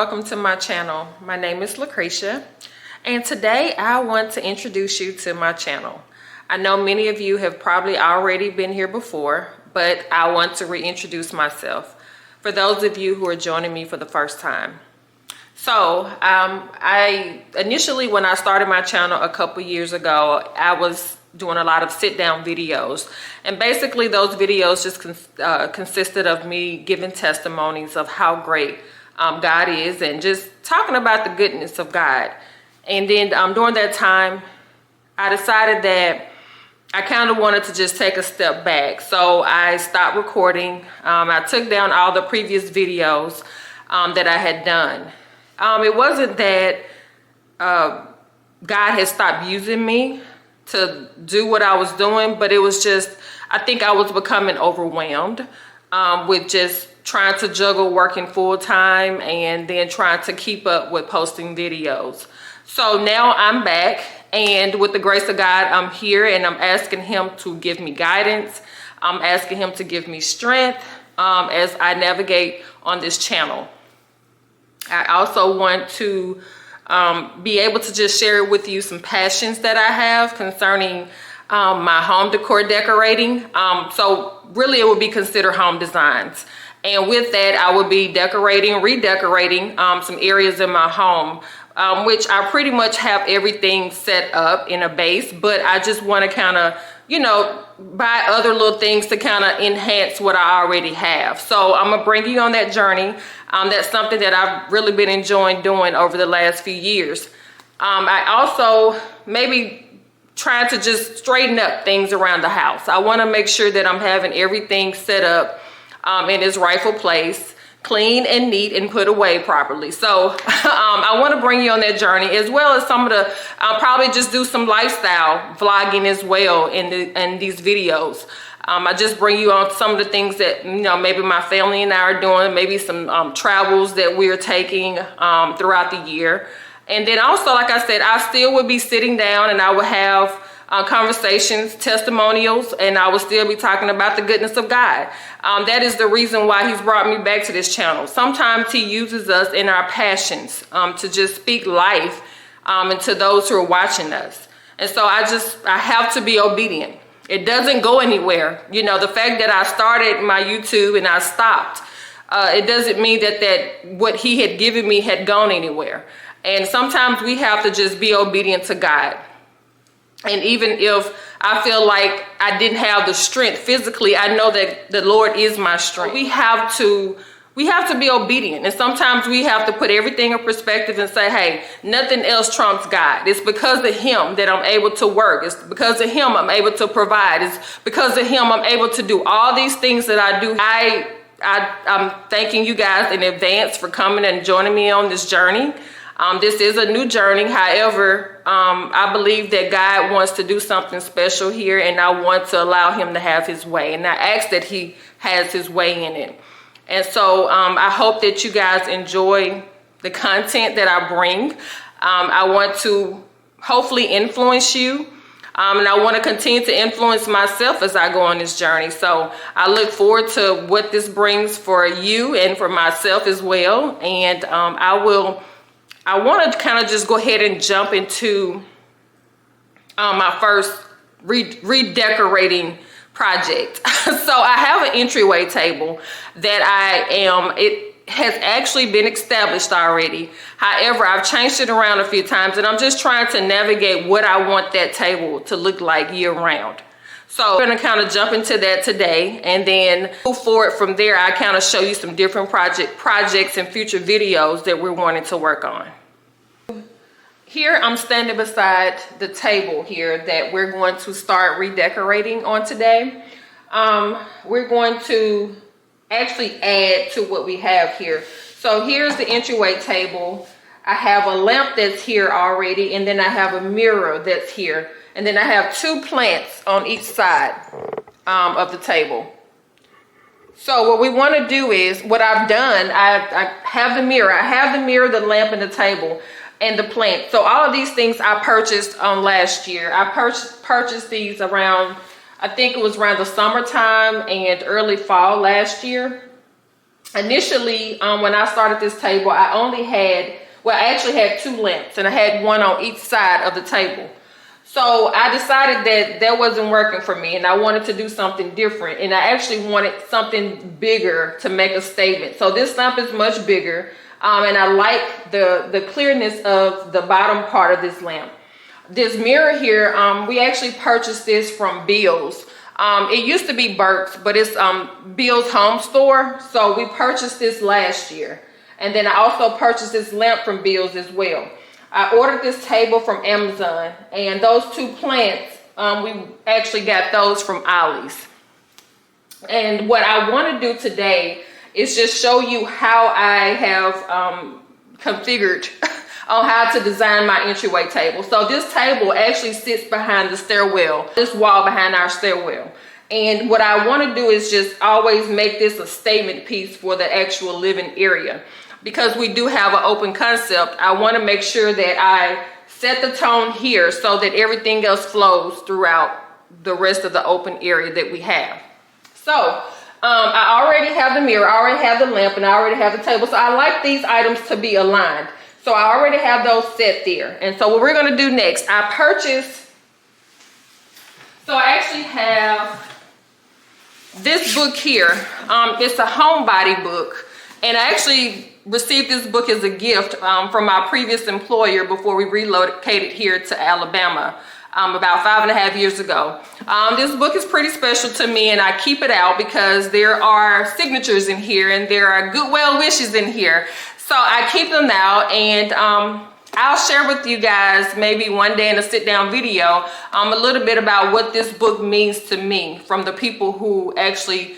welcome to my channel. My name is Lucretia, and today I want to introduce you to my channel. I know many of you have probably already been here before, but I want to reintroduce myself for those of you who are joining me for the first time. So I initially, when I started my channel a couple years ago, I was doing a lot of sit-down videos, and basically those videos just consisted of me giving testimonies of how great God is and just talking about the goodness of God. And then during that time, I decided that I kind of wanted to just take a step back, so I stopped recording. I took down all the previous videos that I had done. It wasn't that God had stopped using me to do what I was doing, but it was just, I think I was becoming overwhelmed with just trying to juggle working full-time and then trying to keep up with posting videos. So now I'm back, and with the grace of God, I'm here, and I'm asking him to give me guidance. I'm asking him to give me strength as I navigate on this channel. I also want to be able to just share with you some passions that I have concerning my home decor decorating. So really it would be considered home designs. And with that, I would be decorating, redecorating some areas in my home, which I pretty much have everything set up in a base, but I just want to kind of, you know, buy other little things to kind of enhance what I already have. So I'm gonna bring you on that journey. That's something that I've really been enjoying doing over the last few years. I also maybe trying to just straighten up things around the house. I want to make sure that I'm having everything set up in its rightful place, clean and neat and put away properly. So I want to bring you on that journey, as well as some of the, I'll probably just do some lifestyle vlogging as well in these videos. I just bring you on some of the things that, you know, maybe my family and I are doing, maybe some travels that we're taking throughout the year. And then also, like I said, I still would be sitting down and I would have conversations, testimonials, and I will still be talking about the goodness of God. That is the reason why he's brought me back to this channel. Sometimes he uses us in our passions to just speak life into those who are watching us. And so I have to be obedient. It doesn't go anywhere. You know, the fact that I started my YouTube and I stopped, it doesn't mean that what he had given me had gone anywhere. And sometimes we have to just be obedient to God. And even if I feel like I didn't have the strength physically, I know that the Lord is my strength. We have to be obedient. And sometimes we have to put everything in perspective and say, hey, nothing else trumps God. It's because of him that I'm able to work. It's because of him I'm able to provide. It's because of him I'm able to do all these things that I do. I'm thanking you guys in advance for coming and joining me on this journey. This is a new journey. However, I believe that God wants to do something special here, and I want to allow him to have his way. And I ask that he has his way in it. And so I hope that you guys enjoy the content that I bring. I want to hopefully influence you. And I want to continue to influence myself as I go on this journey. So I look forward to what this brings for you and for myself as well. And I want to kind of just go ahead and jump into my first redecorating project. So I have an entryway table that it has actually been established already. However, I've changed it around a few times, and I'm just trying to navigate what I want that table to look like year round. So I'm going to kind of jump into that today, and then move forward from there. I kind of show you some different projects and future videos that we're wanting to work on. Here I'm standing beside the table here that we're going to start redecorating on today. We're going to actually add to what we have here. So here's the entryway table. I have a lamp that's here already, and then I have a mirror that's here. And then I have two plants on each side of the table. So what we want to do is, what I've done, I have the mirror. I have the mirror, the lamp, and the table, and the plant. So all of these things I purchased last year. I purchased these around, I think it was around the summertime and early fall last year. initially, when I started this table, I only had, well, I actually had 2 lamps, and I had one on each side of the table. So I decided that that wasn't working for me, and I wanted to do something different, and I actually wanted something bigger to make a statement. So this lamp is much bigger, and I like the clearness of the bottom part of this lamp. This mirror here, we actually purchased this from Bill's. It used to be Burke's, but it's Bill's Home Store. So we purchased this last year. And then I also purchased this lamp from Bill's as well. I ordered this table from Amazon, and those 2 plants, we actually got those from Ollie's. And what I want to do today is just show you how I have configured on how to design my entryway table. So this table actually sits behind the stairwell, this wall behind our stairwell. And what I want to do is just always make this a statement piece for the actual living area. Because we do have an open concept, I want to make sure that I set the tone here so that everything else flows throughout the rest of the open area that we have. So I already have the mirror, I already have the lamp, and I already have the table. So I like these items to be aligned. So I already have those set there. And so what we're going to do next, I actually have this book here. It's a homebody book. And I actually received this book as a gift from my previous employer before we relocated here to Alabama about 5.5 years ago. This book is pretty special to me, and I keep it out because there are signatures in here and there are good well wishes in here. So I keep them out, and I'll share with you guys maybe one day in a sit-down video a little bit about what this book means to me from the people who actually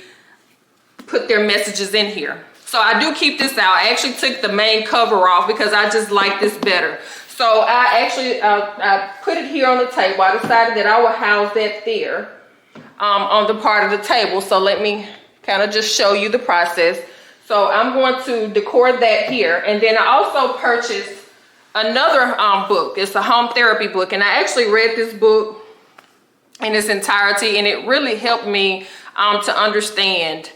put their messages in here. So I do keep this out. I actually took the main cover off because I just like this better. So I actually I put it here on the table. I decided that I will house that there on the part of the table. So let me kind of just show you the process. So I'm going to decor that here. And then I also purchased another book. It's a home therapy book. And I actually read this book in its entirety, and it really helped me to understand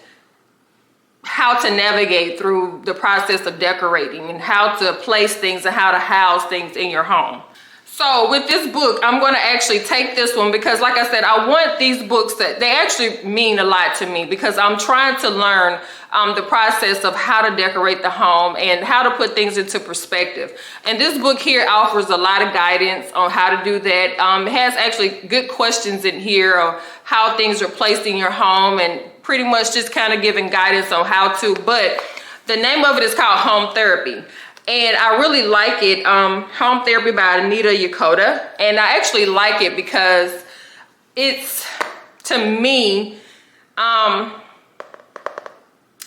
how to navigate through the process of decorating and how to place things and how to house things in your home. So with this book, I'm going to actually take this one because, like I said, I want these books that they actually mean a lot to me because I'm trying to learn the process of how to decorate the home and how to put things into perspective. And this book here offers a lot of guidance on how to do that. It has actually good questions in here of how things are placed in your home and pretty much just kind of giving guidance on how to. But the name of it is called Home Therapy. And I really like it, Home Therapy by Anita Yokota. And I actually like it because it's, to me,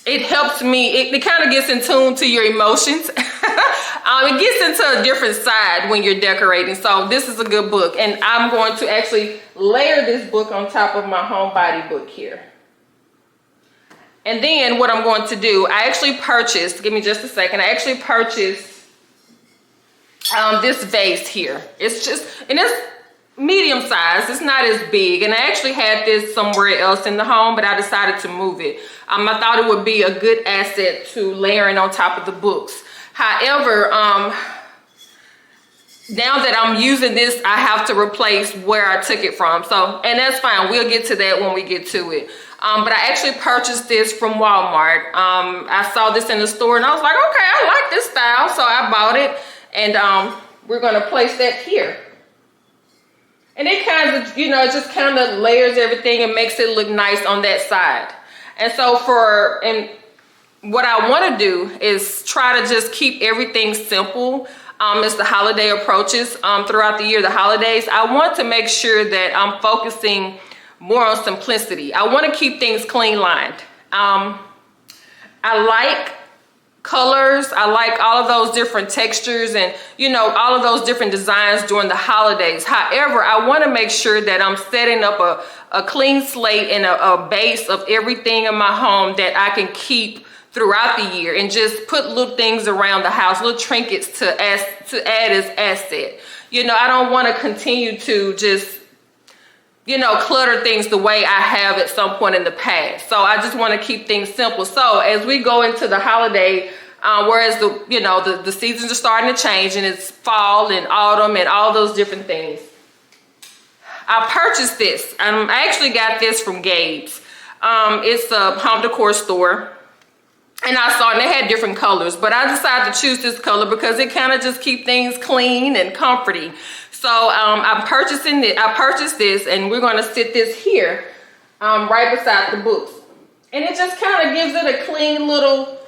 it helps me, it kind of gets in tune to your emotions. It gets into a different side when you're decorating. So this is a good book. And I'm going to actually layer this book on top of my homebody book here. And then what I'm going to do, I actually purchased, give me just a second, I actually purchased this vase here. It's just, and it's medium size, it's not as big. And I actually had this somewhere else in the home, but I decided to move it. I thought it would be a good asset to layering on top of the books. However, now that I'm using this, I have to replace where I took it from. So, and that's fine, we'll get to that when we get to it. But I actually purchased this from Walmart. I saw this in the store and I was like, okay, I like this style. So I bought it, and we're gonna place that here. And it kind of, you know, it just kind of layers everything and makes it look nice on that side. And so what I wanna do is try to just keep everything simple. As the holiday approaches throughout the year, the holidays, I want to make sure that I'm focusing more on simplicity. I want to keep things clean lined. I like colors. I like all of those different textures and, you know, all of those different designs during the holidays. However, I want to make sure that I'm setting up a clean slate and a base of everything in my home that I can keep throughout the year and just put little things around the house, little trinkets to add as asset. You know, I don't want to continue to just, you know, clutter things the way I have at some point in the past. So I just want to keep things simple. So as we go into the holiday, whereas the seasons are starting to change and it's fall and autumn and all those different things, I purchased this. I actually got this from Gabe's. It's a home decor store. And I saw it, and they had different colors, but I decided to choose this color because it kind of just keep things clean and comforty. So I purchased this, and we're going to sit this here right beside the books. And it just kind of gives it a clean little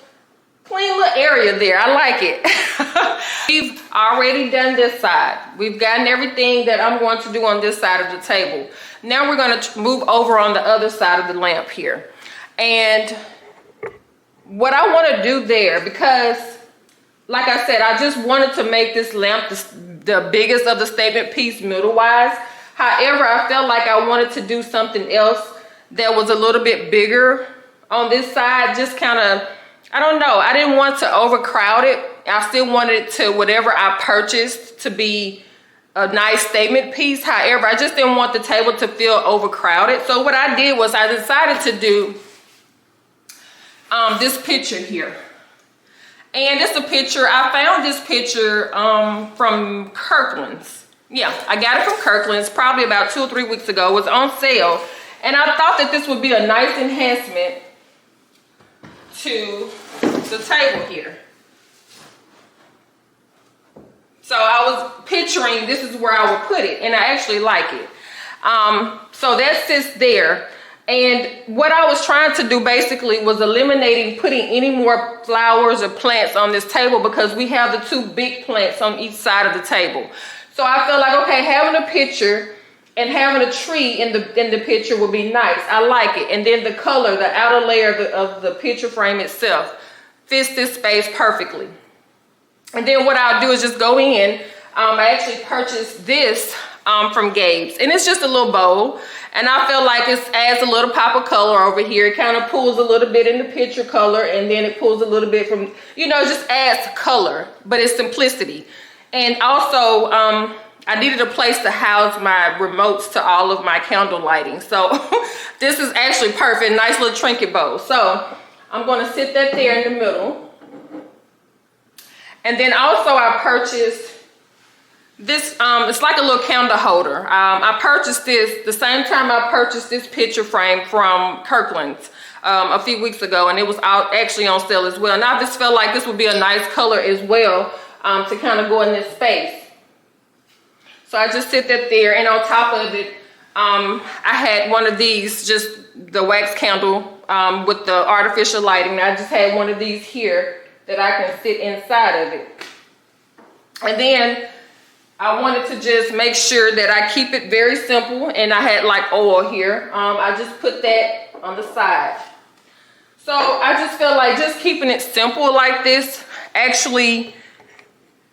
area there. I like it. We've already done this side. We've gotten everything that I'm going to do on this side of the table. Now we're going to move over on the other side of the lamp here. And what I want to do there, because like I said, I just wanted to make this lamp the biggest of the statement piece middle wise. However, I felt like I wanted to do something else that was a little bit bigger on this side. Just kind of, I don't know, I didn't want to overcrowd it. I still wanted it to, whatever I purchased, to be a nice statement piece. However, I just didn't want the table to feel overcrowded. So what I did was I decided to do this picture here. And it's a picture, I found this picture from Kirkland's. Yeah, I got it from Kirkland's probably about 2 or 3 weeks ago. It was on sale. And I thought that this would be a nice enhancement to the table here. So I was picturing this is where I would put it, and I actually like it. So that sits there. And what I was trying to do basically was eliminating putting any more flowers or plants on this table, because we have the 2 big plants on each side of the table. So I felt like, okay, having a picture and having a tree in the picture would be nice. I like it. And then the color, the outer layer of the picture frame itself fits this space perfectly. And then what I'll do is just go in. I actually purchased this from Gabe's, and it's just a little bowl. And I feel like it adds a little pop of color over here. It kind of pulls a little bit in the picture color, and then it pulls a little bit from, you know, just adds color, but it's simplicity. And also, I needed a place to house my remotes to all of my candle lighting. So this is actually perfect, nice little trinket bowl. So I'm gonna sit that there in the middle. And then also I purchased this, it's like a little candle holder. I purchased this the same time I purchased this picture frame from Kirkland's a few weeks ago, and it was actually on sale as well. And I just felt like this would be a nice color as well to kind of go in this space. So I just sit that there, and on top of it, I had one of these, just the wax candle with the artificial lighting. I just had one of these here that I can sit inside of it. And then I wanted to just make sure that I keep it very simple, and I had like oil here. I just put that on the side. So I just feel like just keeping it simple like this actually,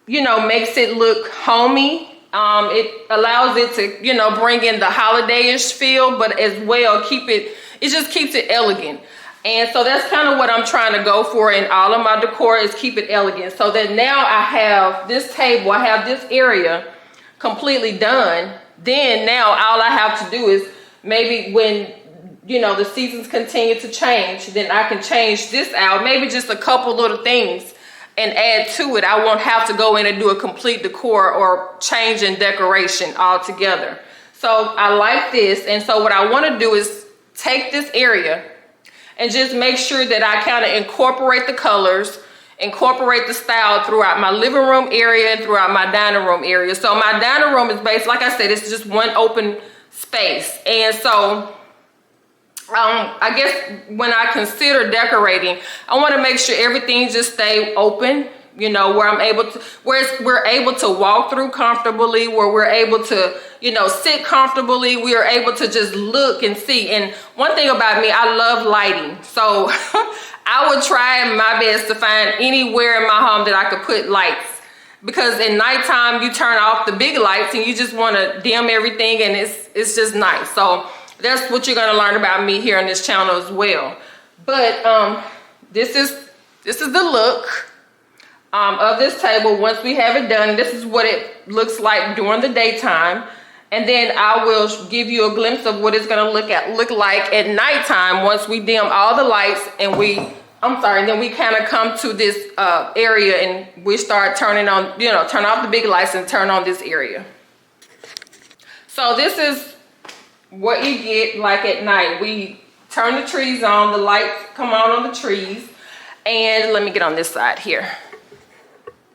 you know, makes it look homey. It allows it to, you know, bring in the holiday-ish feel, but as well it just keeps it elegant. And so that's kind of what I'm trying to go for in all of my decor, is keep it elegant. So that now I have this table, I have this area completely done. Then now all I have to do is maybe when, you know, the seasons continue to change, then I can change this out, maybe just a couple little things and add to it. I won't have to go in and do a complete decor or change in decoration altogether. So I like this. And so what I want to do is take this area and just make sure that I kind of incorporate the colors, incorporate the style throughout my living room area and throughout my dining room area. So my dining room is based, like I said, it's just one open space. And so I guess when I consider decorating, I want to make sure everything just stay open, you know, where we're able to walk through comfortably, where we're able to, you know, sit comfortably. We are able to just look and see. And one thing about me, I love lighting. So I would try my best to find anywhere in my home that I could put lights, because at nighttime you turn off the big lights and you just want to dim everything, and it's just nice. So that's what you're going to learn about me here on this channel as well. But this is the look of this table once we have it done. This is what it looks like during the daytime. And then I will give you a glimpse of what it's gonna look like at nighttime once we dim all the lights and then we kind of come to this area and we start turning on, turn off the big lights and turn on this area. So this is what you get like at night. We turn the trees on, the lights come on the trees. And let me get on this side here.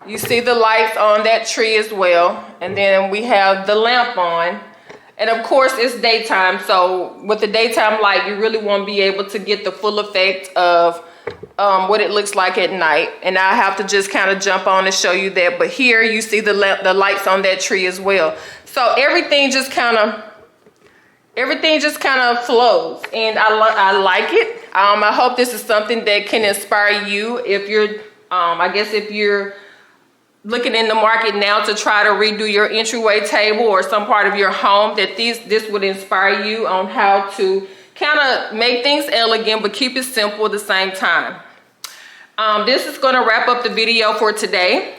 You see the lights on that tree as well. And then we have the lamp on. And of course it's daytime. So with the daytime light, you really won't be able to get the full effect of what it looks like at night. And I have to just kind of jump on and show you that. But here you see the lights on that tree as well. So everything just kind of flows, and I like it. I hope this is something that can inspire you if you're, if you're looking in the market now to try to redo your entryway table or some part of your home, that this would inspire you on how to kind of make things elegant but keep it simple at the same time. This is going to wrap up the video for today.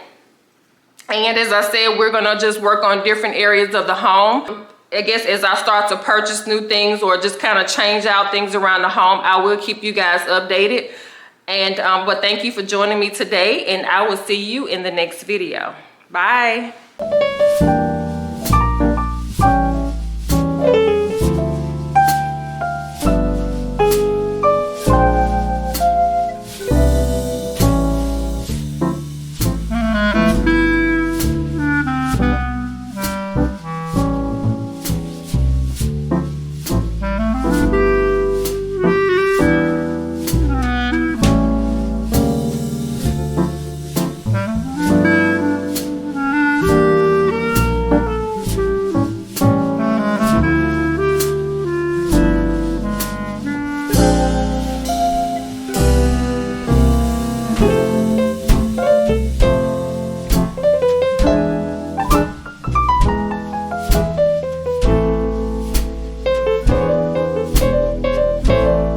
And as I said, we're going to just work on different areas of the home. I guess as I start to purchase new things or just kind of change out things around the home, I will keep you guys updated. And but thank you for joining me today, and I will see you in the next video. Bye.